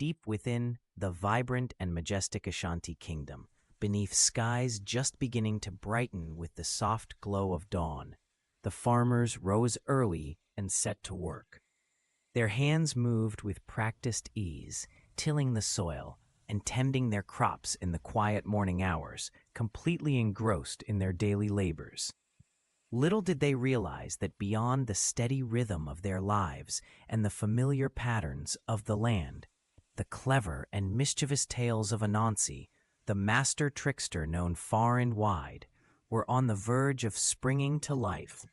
deep within the vibrant and majestic Ashanti kingdom, beneath skies just beginning to brighten with the soft glow of dawn, the farmers rose early and set to work. Their hands moved with practiced ease, tilling the soil and tending their crops in the quiet morning hours, completely engrossed in their daily labors. Little did they realize that beyond the steady rhythm of their lives and the familiar patterns of the land, the clever and mischievous tales of Anansi, the master trickster known far and wide, were on the verge of springing to life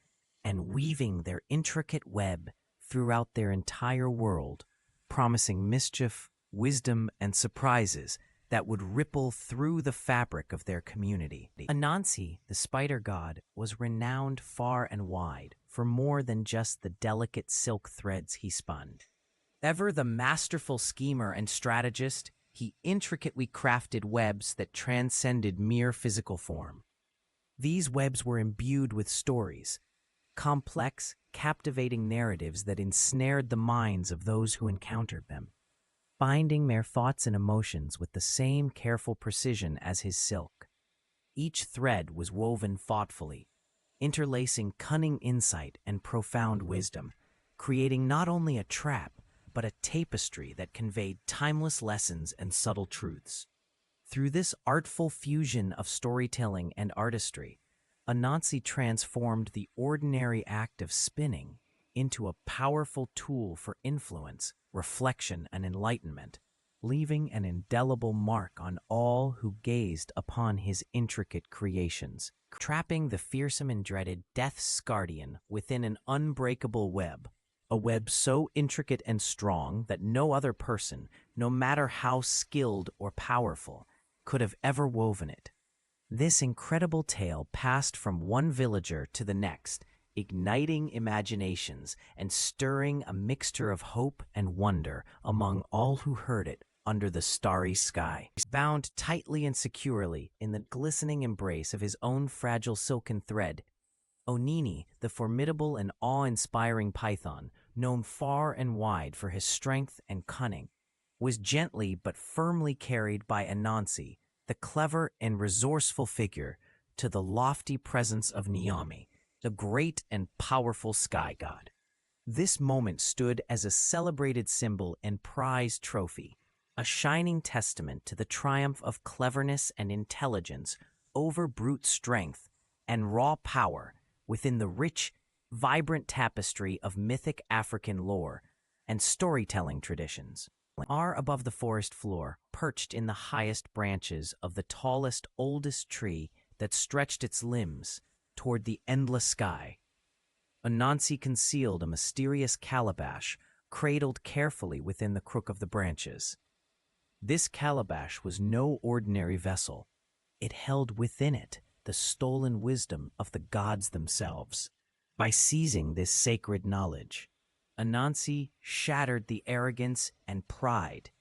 and weaving their intricate web throughout their entire world, promising mischief, wisdom, and surprises that would ripple through the fabric of their community. Anansi, the spider god, was renowned far and wide for more than just the delicate silk threads he spun. Ever the masterful schemer and strategist, he intricately crafted webs that transcended mere physical form. These webs were imbued with stories, complex, captivating narratives that ensnared the minds of those who encountered them, binding their thoughts and emotions with the same careful precision as his silk. Each thread was woven thoughtfully, interlacing cunning insight and profound wisdom, creating not only a trap, but a tapestry that conveyed timeless lessons and subtle truths. Through this artful fusion of storytelling and artistry, Anansi transformed the ordinary act of spinning into a powerful tool for influence, reflection, and enlightenment, leaving an indelible mark on all who gazed upon his intricate creations, trapping the fearsome and dreaded Death's Guardian within an unbreakable web, a web so intricate and strong that no other person, no matter how skilled or powerful, could have ever woven it. This incredible tale passed from one villager to the next, igniting imaginations and stirring a mixture of hope and wonder among all who heard it under the starry sky. Bound tightly and securely in the glistening embrace of his own fragile silken thread, Onini, the formidable and awe-inspiring python, known far and wide for his strength and cunning, was gently but firmly carried by Anansi, the clever and resourceful figure, to the lofty presence of Nyami, the great and powerful sky god. This moment stood as a celebrated symbol and prized trophy, a shining testament to the triumph of cleverness and intelligence over brute strength and raw power within the rich, vibrant tapestry of mythic African lore and storytelling traditions. Far above the forest floor, perched in the highest branches of the tallest, oldest tree that stretched its limbs toward the endless sky, Anansi concealed a mysterious calabash cradled carefully within the crook of the branches. This calabash was no ordinary vessel. It held within it the stolen wisdom of the gods themselves. By seizing this sacred knowledge, Anansi shattered the arrogance and pride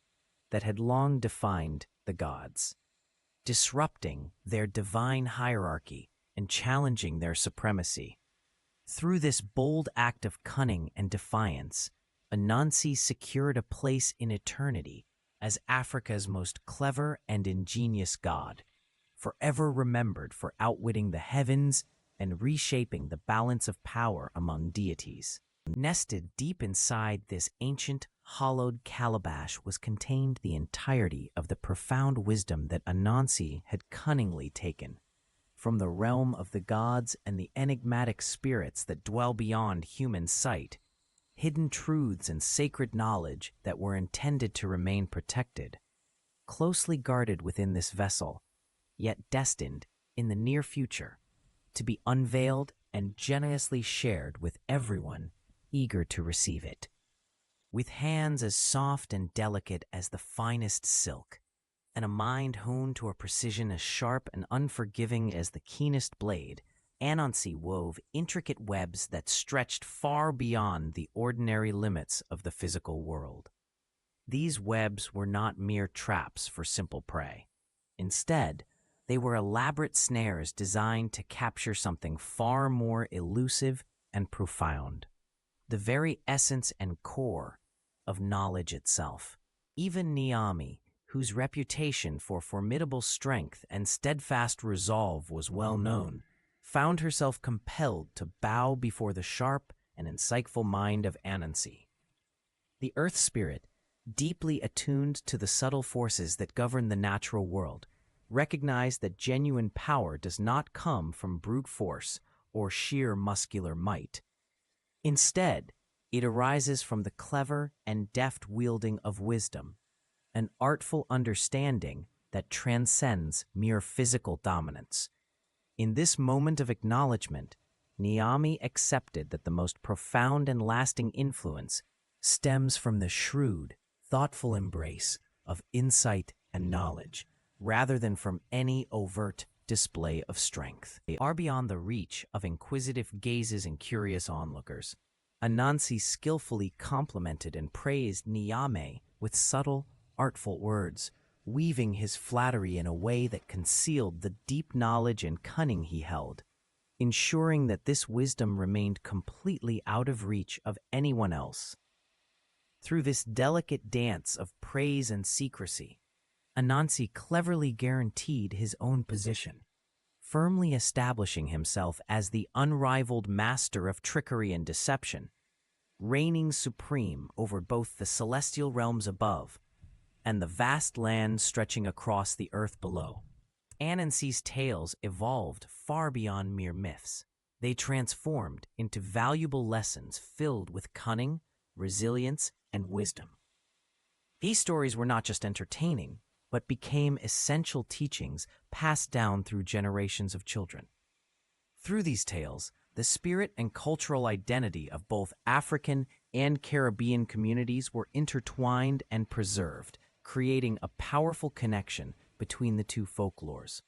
that had long defined the gods, disrupting their divine hierarchy and challenging their supremacy. Through this bold act of cunning and defiance, Anansi secured a place in eternity as Africa's most clever and ingenious god, forever remembered for outwitting the heavens and reshaping the balance of power among deities. Nested deep inside this ancient, hollowed calabash was contained the entirety of the profound wisdom that Anansi had cunningly taken from the realm of the gods and the enigmatic spirits that dwell beyond human sight, hidden truths and sacred knowledge that were intended to remain protected, closely guarded within this vessel, yet destined, in the near future, to be unveiled and generously shared with everyone eager to receive it. With hands as soft and delicate as the finest silk, and a mind honed to a precision as sharp and unforgiving as the keenest blade, Anansi wove intricate webs that stretched far beyond the ordinary limits of the physical world. These webs were not mere traps for simple prey. Instead, they were elaborate snares designed to capture something far more elusive and profound, the very essence and core of knowledge itself. Even Niami, whose reputation for formidable strength and steadfast resolve was well known, found herself compelled to bow before the sharp and insightful mind of Anansi. The Earth Spirit, deeply attuned to the subtle forces that govern the natural world, recognized that genuine power does not come from brute force or sheer muscular might. Instead, it arises from the clever and deft wielding of wisdom, an artful understanding that transcends mere physical dominance. In this moment of acknowledgement, Niami accepted that the most profound and lasting influence stems from the shrewd, thoughtful embrace of insight and knowledge, rather than from any overt display of strength. They are beyond the reach of inquisitive gazes and curious onlookers. Anansi skillfully complimented and praised Niame with subtle, artful words, weaving his flattery in a way that concealed the deep knowledge and cunning he held, ensuring that this wisdom remained completely out of reach of anyone else. Through this delicate dance of praise and secrecy, Anansi cleverly guaranteed his own position, firmly establishing himself as the unrivaled master of trickery and deception, reigning supreme over both the celestial realms above and the vast lands stretching across the earth below. Anansi's tales evolved far beyond mere myths. They transformed into valuable lessons filled with cunning, resilience, and wisdom. These stories were not just entertaining, but became essential teachings passed down through generations of children. Through these tales, the spirit and cultural identity of both African and Caribbean communities were intertwined and preserved, creating a powerful connection between the two folklores.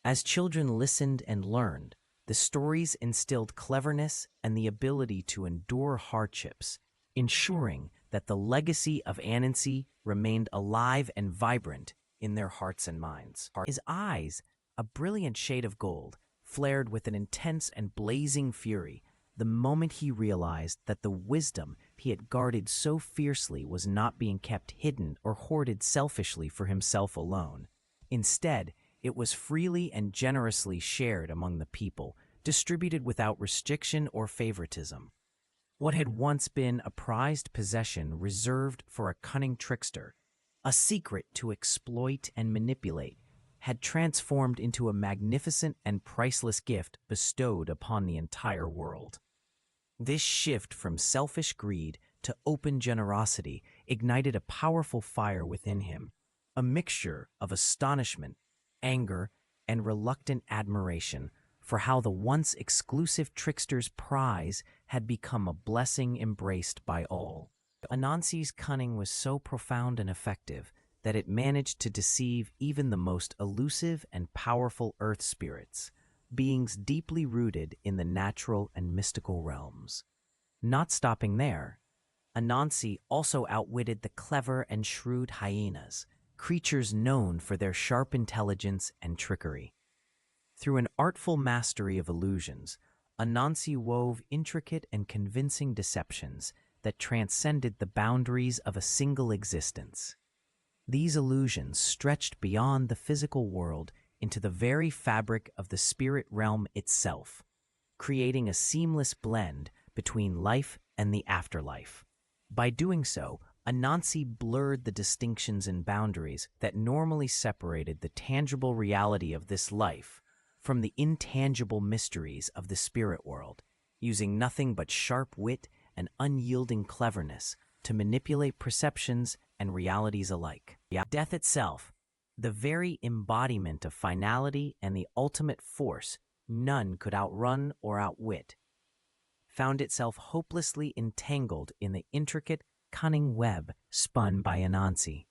As children listened and learned, the stories instilled cleverness and the ability to endure hardships, ensuring that the legacy of Anansi remained alive and vibrant in their hearts and minds. His eyes, a brilliant shade of gold, flared with an intense and blazing fury the moment he realized that the wisdom he had guarded so fiercely was not being kept hidden or hoarded selfishly for himself alone. Instead, it was freely and generously shared among the people, distributed without restriction or favoritism. What had once been a prized possession reserved for a cunning trickster, a secret to exploit and manipulate, had transformed into a magnificent and priceless gift bestowed upon the entire world. This shift from selfish greed to open generosity ignited a powerful fire within him, a mixture of astonishment, anger, and reluctant admiration for how the once exclusive trickster's prize had become a blessing embraced by all. Anansi's cunning was so profound and effective that it managed to deceive even the most elusive and powerful earth spirits, beings deeply rooted in the natural and mystical realms. Not stopping there, Anansi also outwitted the clever and shrewd hyenas, creatures known for their sharp intelligence and trickery. Through an artful mastery of illusions, Anansi wove intricate and convincing deceptions that transcended the boundaries of a single existence. These illusions stretched beyond the physical world into the very fabric of the spirit realm itself, creating a seamless blend between life and the afterlife. By doing so, Anansi blurred the distinctions and boundaries that normally separated the tangible reality of this life from the intangible mysteries of the spirit world, using nothing but sharp wit and unyielding cleverness to manipulate perceptions and realities alike. Death itself, the very embodiment of finality and the ultimate force none could outrun or outwit, found itself hopelessly entangled in the intricate, cunning web spun by Anansi.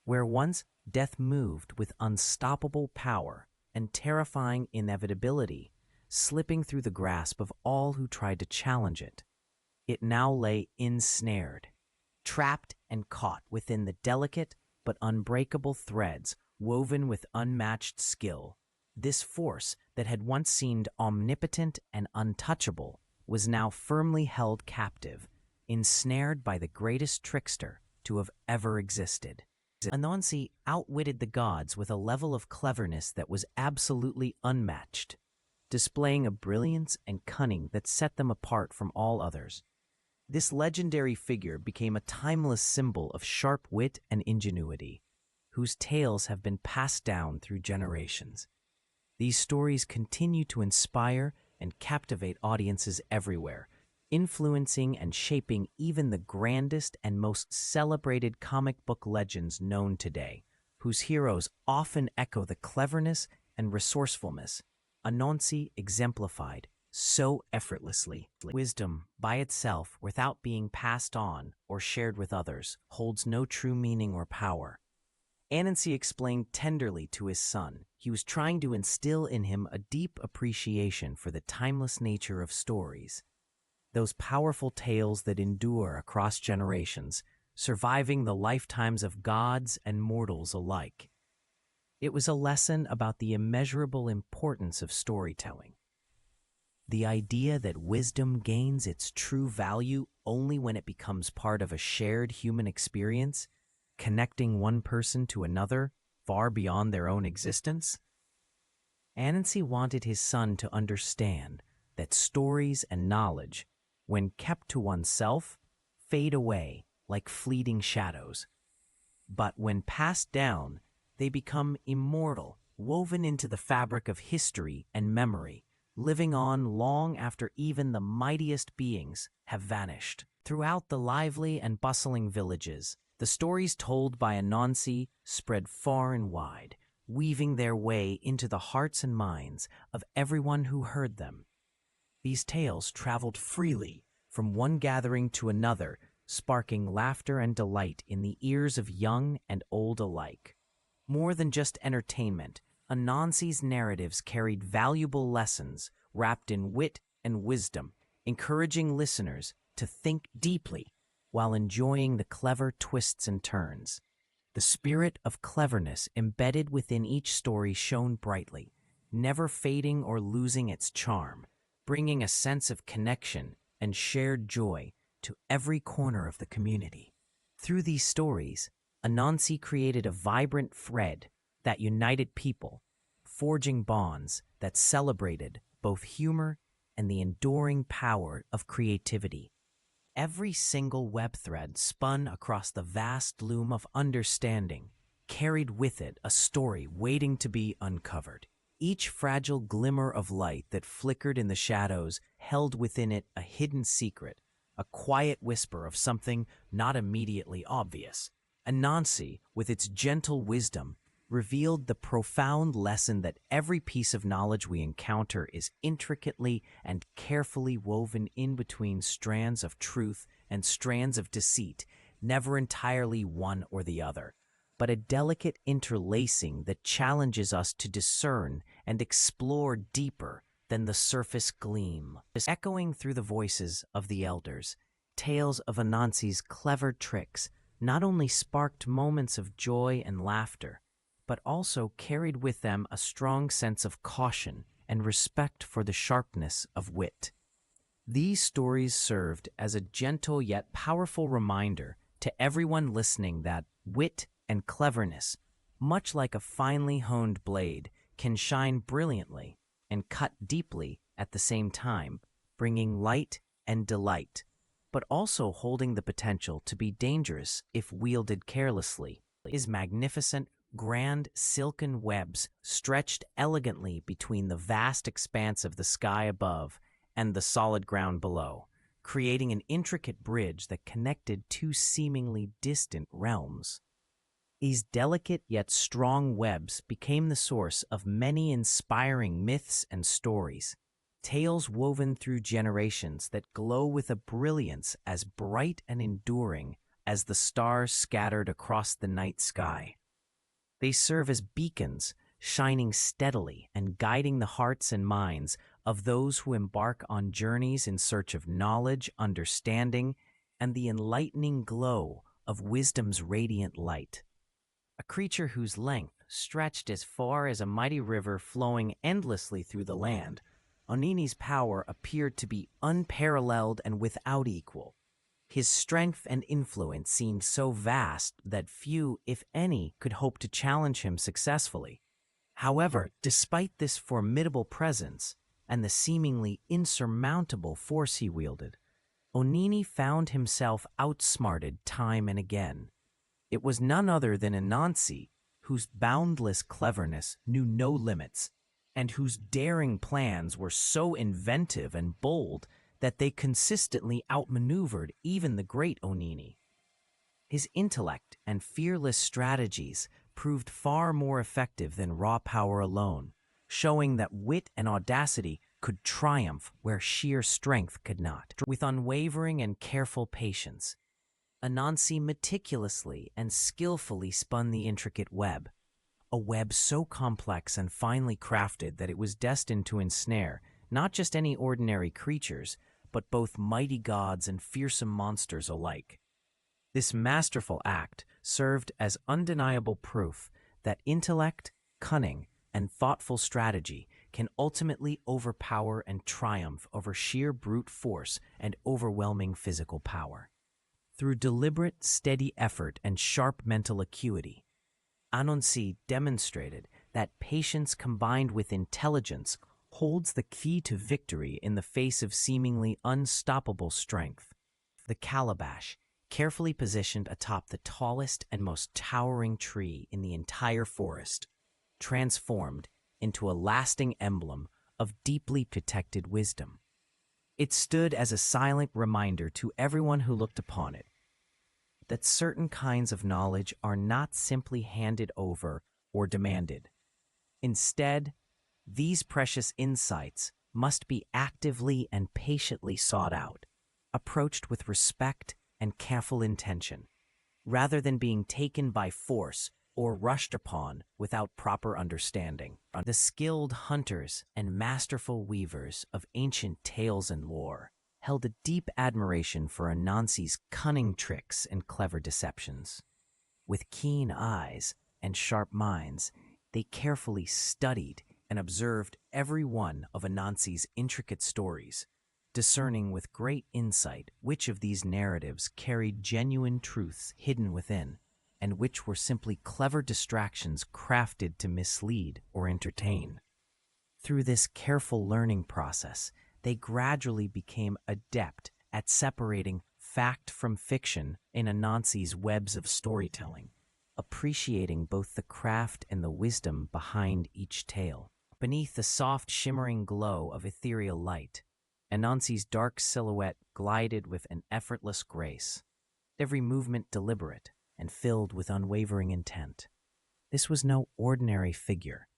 Where once death moved with unstoppable power and terrifying inevitability, slipping through the grasp of all who tried to challenge it, it now lay ensnared, trapped and caught within the delicate but unbreakable threads woven with unmatched skill. This force that had once seemed omnipotent and untouchable was now firmly held captive, ensnared by the greatest trickster to have ever existed. Anansi outwitted the gods with a level of cleverness that was absolutely unmatched, displaying a brilliance and cunning that set them apart from all others. This legendary figure became a timeless symbol of sharp wit and ingenuity, whose tales have been passed down through generations. These stories continue to inspire and captivate audiences everywhere, influencing and shaping even the grandest and most celebrated comic book legends known today, whose heroes often echo the cleverness and resourcefulness Anansi exemplified so effortlessly. Wisdom, by itself, without being passed on or shared with others, holds no true meaning or power. Anansi explained tenderly to his son he was trying to instill in him a deep appreciation for the timeless nature of stories, those powerful tales that endure across generations, surviving the lifetimes of gods and mortals alike. It was a lesson about the immeasurable importance of storytelling. The idea that wisdom gains its true value only when it becomes part of a shared human experience, connecting one person to another far beyond their own existence. Anansi wanted his son to understand that stories and knowledge, when kept to oneself, fade away like fleeting shadows. But when passed down, they become immortal, woven into the fabric of history and memory, living on long after even the mightiest beings have vanished. Throughout the lively and bustling villages, the stories told by Anansi spread far and wide, weaving their way into the hearts and minds of everyone who heard them. These tales traveled freely from one gathering to another, sparking laughter and delight in the ears of young and old alike. More than just entertainment, Anansi's narratives carried valuable lessons wrapped in wit and wisdom, encouraging listeners to think deeply while enjoying the clever twists and turns. The spirit of cleverness embedded within each story shone brightly, never fading or losing its charm, bringing a sense of connection and shared joy to every corner of the community. Through these stories, Anansi created a vibrant thread that united people, forging bonds that celebrated both humor and the enduring power of creativity. Every single web thread spun across the vast loom of understanding carried with it a story waiting to be uncovered. Each fragile glimmer of light that flickered in the shadows held within it a hidden secret, a quiet whisper of something not immediately obvious. Anansi, with its gentle wisdom, revealed the profound lesson that every piece of knowledge we encounter is intricately and carefully woven in between strands of truth and strands of deceit, never entirely one or the other, but a delicate interlacing that challenges us to discern and explore deeper than the surface gleam. Echoing through the voices of the elders, tales of Anansi's clever tricks not only sparked moments of joy and laughter, but also carried with them a strong sense of caution and respect for the sharpness of wit. These stories served as a gentle yet powerful reminder to everyone listening that wit and cleverness, much like a finely honed blade, can shine brilliantly and cut deeply at the same time, bringing light and delight, but also holding the potential to be dangerous if wielded carelessly. His magnificent, grand silken webs stretched elegantly between the vast expanse of the sky above and the solid ground below, creating an intricate bridge that connected two seemingly distant realms. These delicate yet strong webs became the source of many inspiring myths and stories, tales woven through generations that glow with a brilliance as bright and enduring as the stars scattered across the night sky. They serve as beacons, shining steadily and guiding the hearts and minds of those who embark on journeys in search of knowledge, understanding, and the enlightening glow of wisdom's radiant light. A creature whose length stretched as far as a mighty river flowing endlessly through the land, Onini's power appeared to be unparalleled and without equal. His strength and influence seemed so vast that few, if any, could hope to challenge him successfully. However, despite this formidable presence and the seemingly insurmountable force he wielded, Onini found himself outsmarted time and again. It was none other than Anansi, whose boundless cleverness knew no limits, and whose daring plans were so inventive and bold that they consistently outmaneuvered even the great Onini. His intellect and fearless strategies proved far more effective than raw power alone, showing that wit and audacity could triumph where sheer strength could not. With unwavering and careful patience, Anansi meticulously and skillfully spun the intricate web, a web so complex and finely crafted that it was destined to ensnare not just any ordinary creatures, but both mighty gods and fearsome monsters alike. This masterful act served as undeniable proof that intellect, cunning, and thoughtful strategy can ultimately overpower and triumph over sheer brute force and overwhelming physical power. Through deliberate, steady effort and sharp mental acuity, Anansi demonstrated that patience combined with intelligence holds the key to victory in the face of seemingly unstoppable strength. The calabash, carefully positioned atop the tallest and most towering tree in the entire forest, transformed into a lasting emblem of deeply protected wisdom. It stood as a silent reminder to everyone who looked upon it that certain kinds of knowledge are not simply handed over or demanded. Instead, these precious insights must be actively and patiently sought out, approached with respect and careful intention, rather than being taken by force or rushed upon without proper understanding. The skilled hunters and masterful weavers of ancient tales and lore held a deep admiration for Anansi's cunning tricks and clever deceptions. With keen eyes and sharp minds, they carefully studied and observed every one of Anansi's intricate stories, discerning with great insight which of these narratives carried genuine truths hidden within, and which were simply clever distractions crafted to mislead or entertain. Through this careful learning process, they gradually became adept at separating fact from fiction in Anansi's webs of storytelling, appreciating both the craft and the wisdom behind each tale. Beneath the soft, shimmering glow of ethereal light, Anansi's dark silhouette glided with an effortless grace, every movement deliberate and filled with unwavering intent. This was no ordinary figure.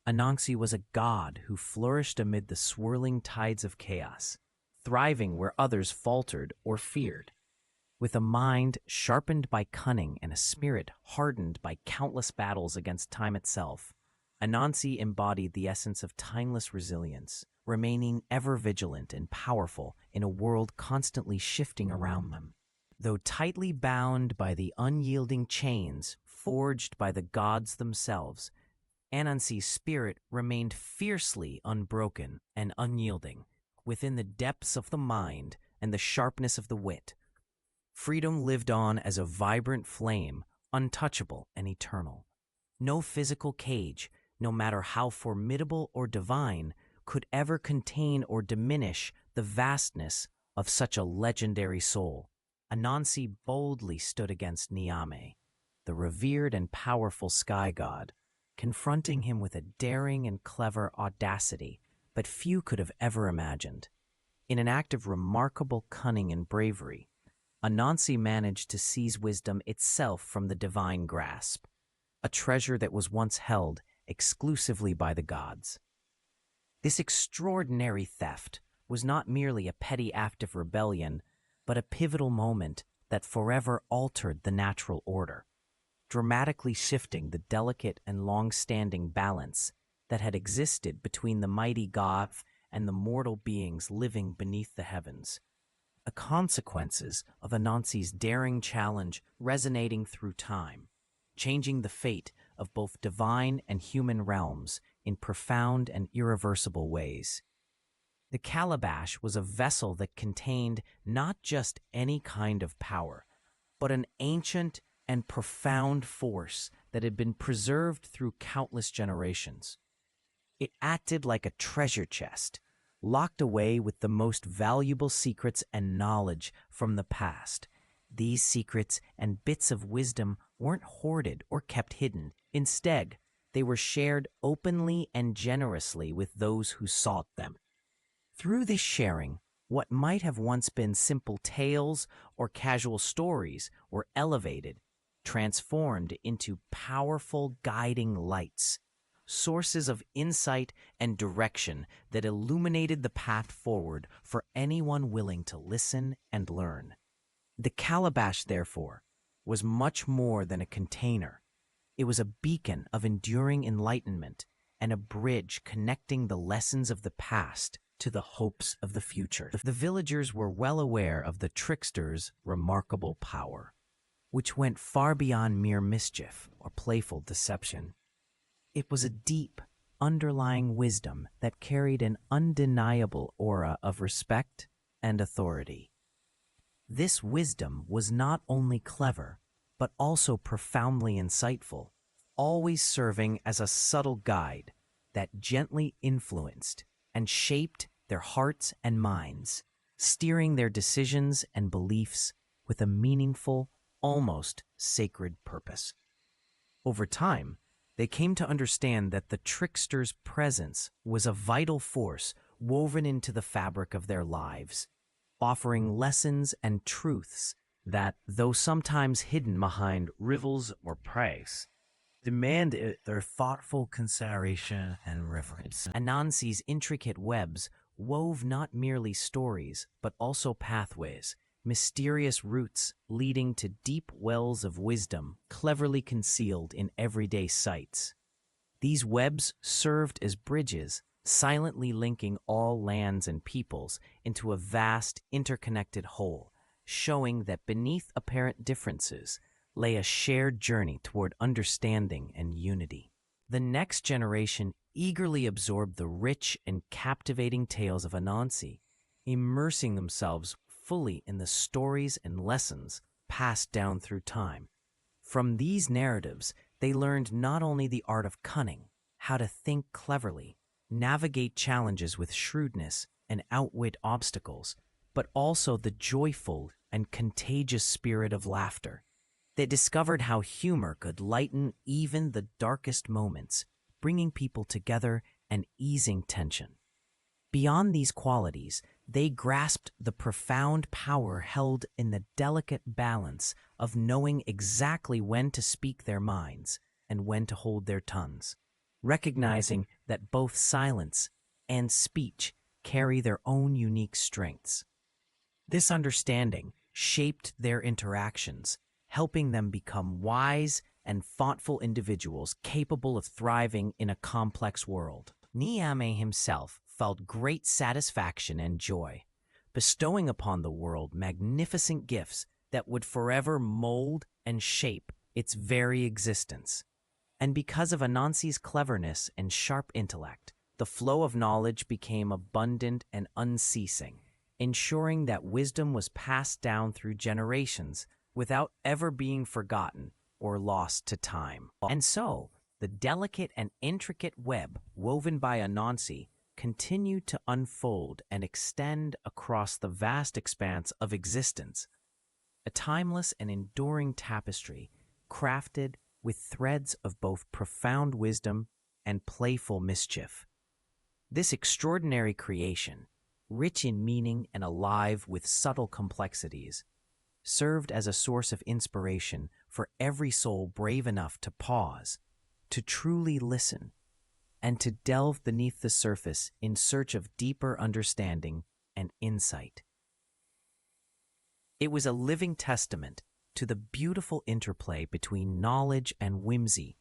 Anansi was a god who flourished amid the swirling tides of chaos, thriving where others faltered or feared. With a mind sharpened by cunning and a spirit hardened by countless battles against time itself, Anansi embodied the essence of timeless resilience, remaining ever vigilant and powerful in a world constantly shifting around them. Though tightly bound by the unyielding chains forged by the gods themselves, Anansi's spirit remained fiercely unbroken and unyielding within the depths of the mind and the sharpness of the wit. Freedom lived on as a vibrant flame, untouchable and eternal. No physical cage, no matter how formidable or divine, could ever contain or diminish the vastness of such a legendary soul. Anansi boldly stood against Niame, the revered and powerful sky god, confronting him with a daring and clever audacity but few could have ever imagined. In an act of remarkable cunning and bravery, Anansi managed to seize wisdom itself from the divine grasp, a treasure that was once held exclusively by the gods. This extraordinary theft was not merely a petty act of rebellion, but a pivotal moment that forever altered the natural order, dramatically shifting the delicate and long-standing balance that had existed between the mighty god and the mortal beings living beneath the heavens. The consequences of Anansi's daring challenge resonating through time, changing the fate of both divine and human realms in profound and irreversible ways. The calabash was a vessel that contained not just any kind of power, but an ancient and profound force that had been preserved through countless generations. It acted like a treasure chest, locked away with the most valuable secrets and knowledge from the past. These secrets and bits of wisdom weren't hoarded or kept hidden. Instead, they were shared openly and generously with those who sought them. Through this sharing, what might have once been simple tales or casual stories were elevated, transformed into powerful guiding lights, sources of insight and direction that illuminated the path forward for anyone willing to listen and learn. The calabash, therefore, was much more than a container. It was a beacon of enduring enlightenment and a bridge connecting the lessons of the past to the hopes of the future. The villagers were well aware of the trickster's remarkable power, which went far beyond mere mischief or playful deception. It was a deep, underlying wisdom that carried an undeniable aura of respect and authority. This wisdom was not only clever, but also profoundly insightful, always serving as a subtle guide that gently influenced and shaped their hearts and minds, steering their decisions and beliefs with a meaningful, almost sacred purpose. Over time, they came to understand that the trickster's presence was a vital force woven into the fabric of their lives, offering lessons and truths that, though sometimes hidden behind riddles or praise, demanded their thoughtful consideration and reverence. Anansi's intricate webs wove not merely stories, but also pathways, mysterious routes leading to deep wells of wisdom cleverly concealed in everyday sights. These webs served as bridges, silently linking all lands and peoples into a vast, interconnected whole, showing that beneath apparent differences lay a shared journey toward understanding and unity. The next generation eagerly absorbed the rich and captivating tales of Anansi, immersing themselves fully in the stories and lessons passed down through time. From these narratives, they learned not only the art of cunning, how to think cleverly, navigate challenges with shrewdness, and outwit obstacles, but also the joyful and contagious spirit of laughter. They discovered how humor could lighten even the darkest moments, bringing people together and easing tension. Beyond these qualities, they grasped the profound power held in the delicate balance of knowing exactly when to speak their minds and when to hold their tongues, recognizing that both silence and speech carry their own unique strengths. This understanding shaped their interactions, helping them become wise and thoughtful individuals capable of thriving in a complex world. Niame himself felt great satisfaction and joy, bestowing upon the world magnificent gifts that would forever mold and shape its very existence. And because of Anansi's cleverness and sharp intellect, the flow of knowledge became abundant and unceasing, ensuring that wisdom was passed down through generations without ever being forgotten or lost to time. And so, the delicate and intricate web woven by Anansi continued to unfold and extend across the vast expanse of existence, a timeless and enduring tapestry crafted with threads of both profound wisdom and playful mischief. This extraordinary creation, rich in meaning and alive with subtle complexities, served as a source of inspiration for every soul brave enough to pause, to truly listen, and to delve beneath the surface in search of deeper understanding and insight. It was a living testament to the beautiful interplay between knowledge and whimsy,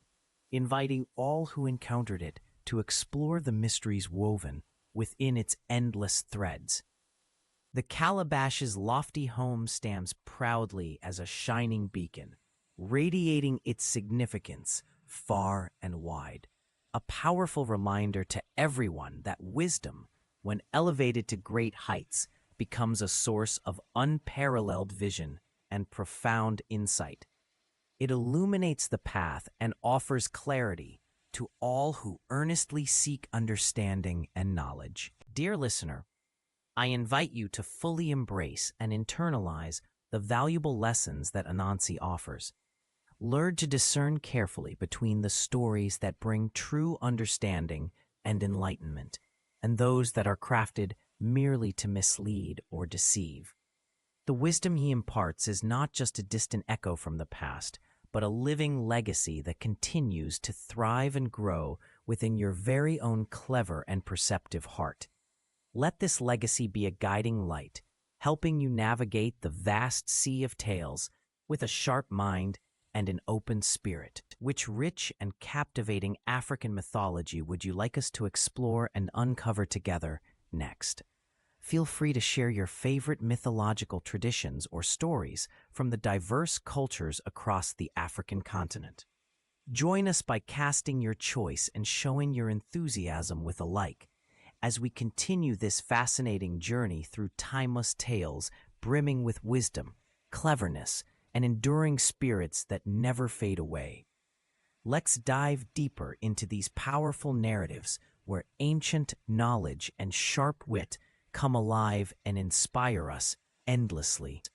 inviting all who encountered it to explore the mysteries woven within its endless threads. The calabash's lofty home stands proudly as a shining beacon, radiating its significance far and wide, a powerful reminder to everyone that wisdom, when elevated to great heights, becomes a source of unparalleled vision and profound insight. It illuminates the path and offers clarity to all who earnestly seek understanding and knowledge. Dear listener, I invite you to fully embrace and internalize the valuable lessons that Anansi offers. Learn to discern carefully between the stories that bring true understanding and enlightenment, and those that are crafted merely to mislead or deceive. The wisdom he imparts is not just a distant echo from the past, but a living legacy that continues to thrive and grow within your very own clever and perceptive heart. Let this legacy be a guiding light, helping you navigate the vast sea of tales with a sharp mind and an open spirit. Which rich and captivating African mythology would you like us to explore and uncover together next? Feel free to share your favorite mythological traditions or stories from the diverse cultures across the African continent. Join us by casting your choice and showing your enthusiasm with a like, as we continue this fascinating journey through timeless tales brimming with wisdom, cleverness, and enduring spirits that never fade away. Let's dive deeper into these powerful narratives where ancient knowledge and sharp wit come alive and inspire us endlessly.